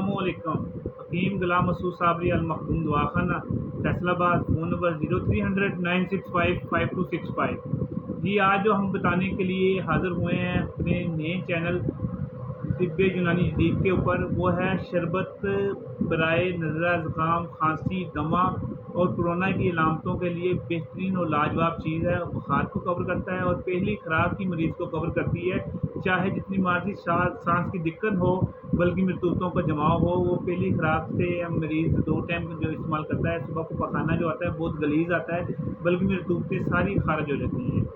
अस्सलामुअलैकुम। हकीम गुलाम मसूद साबरी अल मखदूम दवाखाना Faisalabad. Phone number 0300 965 5265। जी, आज जो हम बताने के लिए हाज़िर हुए हैं अपने नए चैनल तिब्बे यूनानी जदीद के ऊपर, वो है शरबत बराए नज़ला, ज़ुकाम, खांसी, दमा और कोरोना की अलामतों के लिए बेहतरीन और लाजवाब चीज़ है। बुखार को कवर करता है और पहली खुराक की मरीज़ को कवर करती है। चाहे जितनी मर्जी सांस की दिक्कत हो, बल्कि मृतूतों का जमाव हो, वो पहली खुराक से मरीज़ 2 टाइम जो इस्तेमाल करता है, सुबह को पखाना जो आता है बहुत गलीज़ आता है, बल्कि मृतूतें सारी खारिज हो जाती हैं।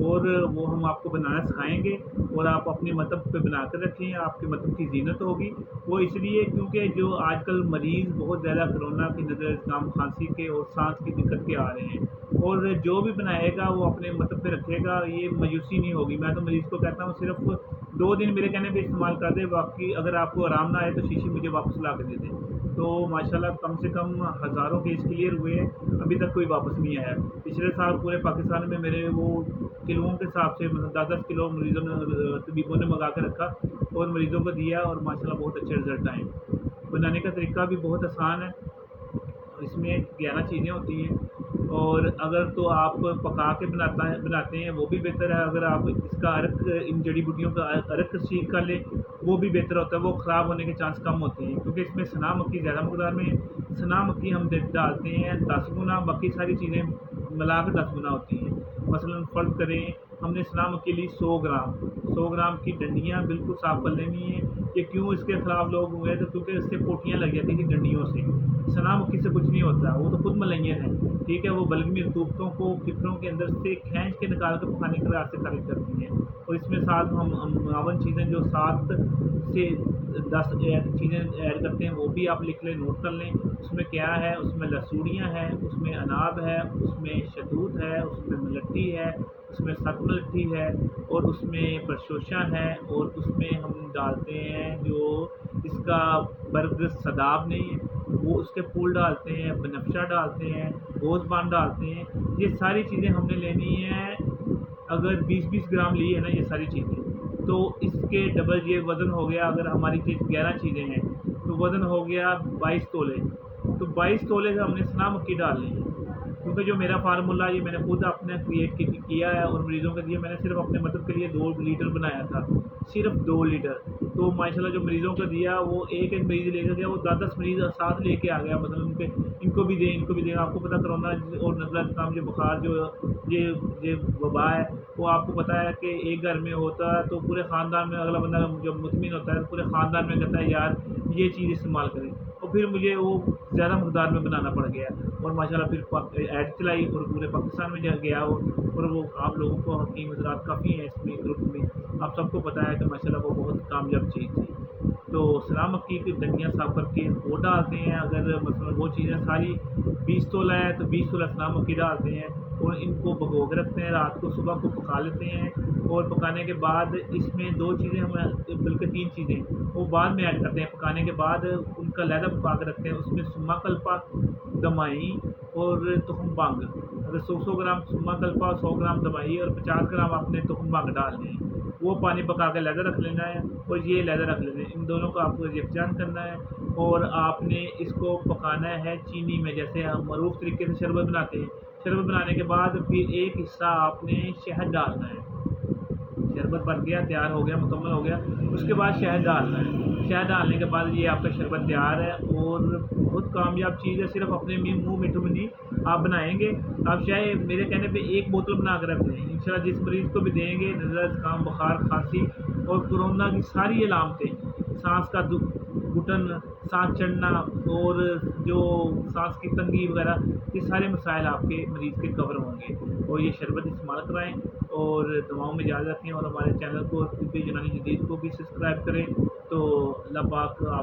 और वो हम आपको बनाना सिखाएंगे और आप अपने मतलब पे बना कर रखें, आपके मतलब की ज़ीनत होगी। वो इसलिए क्योंकि जो आजकल मरीज़ बहुत ज़्यादा कोरोना की नज़र काम, खांसी के और सांस की दिक्कत के आ रहे हैं, और जो भी बनाएगा वो अपने मतलब पे रखेगा, ये मायूसी नहीं होगी। मैं तो मरीज़ को कहता हूँ सिर्फ 2 दिन मेरे कहने पे इस्तेमाल कर दे, बाकी अगर आपको आराम ना आए तो शीशी मुझे वापस ला के दे दें। तो माशाल्लाह कम से कम हज़ारों केस क्लियर हुए हैं, अभी तक कोई वापस नहीं आया। पिछले साल पूरे पाकिस्तान में मेरे वो किलों के हिसाब से मतलब 10-10 किलो मरीज़ों ने तबीबों ने मंगा के रखा और मरीज़ों को दिया, और माशाल्लाह बहुत अच्छे रिज़ल्ट आए। बनाने का तरीका भी बहुत आसान है, इसमें 11 चीज़ें होती हैं, और अगर तो आप पका के बनाते हैं वो भी बेहतर है। अगर आप इसका अर्क, इन जड़ी बूटियों का अर्क सीख कर लें वो भी बेहतर होता है, वो ख़राब होने के चांस कम होते हैं, क्योंकि इसमें सना मक्खी ज़्यादा मकदार में है। सना मक्खी हम डालते हैं 10 गुना, बाकी सारी चीज़ें मिला के 10 गुना होती हैं। मसलन फ़र्ज़ करें हमने सना मक्खी ली 100 ग्राम की डंडियाँ बिल्कुल साफ़ कर लेनी है। ये क्यों इसके ख़िलाफ़ लोग हुए, तो क्योंकि इससे पोटियाँ लग जाती थी डंडियों से। सना मक्खी से कुछ नहीं होता, वो तो खुद मलैयन है, ठीक है। वो बल्कि रतूबतों को फिक्रों के अंदर से खींच के निकाल कर पकाने के रास्ते खारिज करती हैं। और इसमें साथ हम 52 चीज़ें जो 7 से 10 चीज़ें ऐड करते हैं वो भी आप लिख लें, नोट कर लें। उसमें क्या है, उसमें लसूड़ियाँ हैं, उसमें अनाब है, उसमें शहतूत है, उसमें मलट्ठी है, उसमें सत मलट्ठी है, और उसमें प्रशोषा है, और उसमें हम डालते हैं जो इसका बर्ग सदाब नहीं है वो उसके फूल डालते हैं, बनफशा डालते हैं, गोज़बान डालते हैं। ये सारी चीज़ें हमने लेनी है। अगर 20-20 ग्राम ली है ना ये सारी चीज़ें, तो इसके डबल ये वज़न हो गया। अगर हमारी चीज़ 11 चीज़ें हैं तो वज़न हो गया 22 तोले। तो 22 तोले से हमने सना मक्खी डालनी है, क्योंकि जो मेरा फार्मूला ये मैंने खुद अपने क्रिएट किया है और मरीज़ों के लिए मैंने सिर्फ अपने मतलब के लिए 2 लीटर बनाया था, सिर्फ 2 लीटर। तो माशाल्लाह जो मरीज़ों को दिया वो एक मरीज़ लेकर गया, वो 10-10 मरीज़ साथ लेके आ गया। मतलब उनके इनको भी दें। आपको पता कोरोना और नज़ला ज़ुकाम जो बुखार जो ये वबा है, वो आपको पता है कि एक घर में होता है तो पूरे ख़ानदान में अगला बंदा जब मुतमिन होता है पूरे ख़ानदान में कहता है यार ये चीज़ इस्तेमाल करें, और फिर मुझे वो ज़्यादा मकदार में बनाना पड़ गया, और माशाल्लाह फिर ऐड चलाई और पूरे पाकिस्तान में गया वो। और वो आप लोगों को हकीम हज़रात काफ़ी हैं इसमें ग्रुप में, आप सबको पता है कि माशाल्लाह वो बहुत कामयाब चीज़ थी। तो सना मक्खी की डंडियाँ साफ़ करके वो डालते हैं। अगर मतलब वो चीज़ें सारी 20 तोला है तो 20 तोला सना मक्खी डालते हैं, और इनको भिगो के रखते हैं, रात को सुबह को पका लेते हैं। और पकाने के बाद इसमें 2 चीज़ें हम बल्कि 3 चीज़ें वो बाद में ऐड करते हैं। पकाने के बाद उनका लहदा पका के रखते हैं, उसमें सुम्मा कल्पा, दमाई और तुखम बांग। अगर 100 ग्राम सुम्मा कल्पा, 100 ग्राम दमाई और 50 ग्राम आपने तुखम बांग डालने हैं। वो पानी पका के लहदा रख लेना है, और ये लहदा रख लेना है। इन दोनों को आपको यकजान करना है, और आपने इसको पकाना है चीनी में, जैसे हम मरूफ तरीके से शरबत बनाते हैं। शरबत बनाने के बाद फिर एक हिस्सा आपने शहद डालना है। शरबत बन गया, तैयार हो गया, मुकम्मल हो गया, उसके बाद शहद डालना है। शहद डालने के बाद ये आपका शरबत तैयार है, और बहुत कामयाब चीज़ है। सिर्फ अपने मुँह मिठू में नहीं आप बनाएंगे, आप चाहे मेरे कहने पे 1 बोतल बना कर रख लें, इंशाल्लाह जिस मरीज़ को भी देंगे नज़ला, ज़ुकाम, बुखार, खांसी और कोरोना की सारी अलामतें, सांस का घुटन, सांस चढ़ना और जो सांस की तंगी वगैरह, ये सारे मसाइल आपके मरीज़ के कवर होंगे। और ये शरबत इस्तेमाल कराएँ और दवाओं में याद रखें, और हमारे चैनल को तिब्बे यूनानी जदीद को भी सब्सक्राइब करें। तो अल्लाह पाक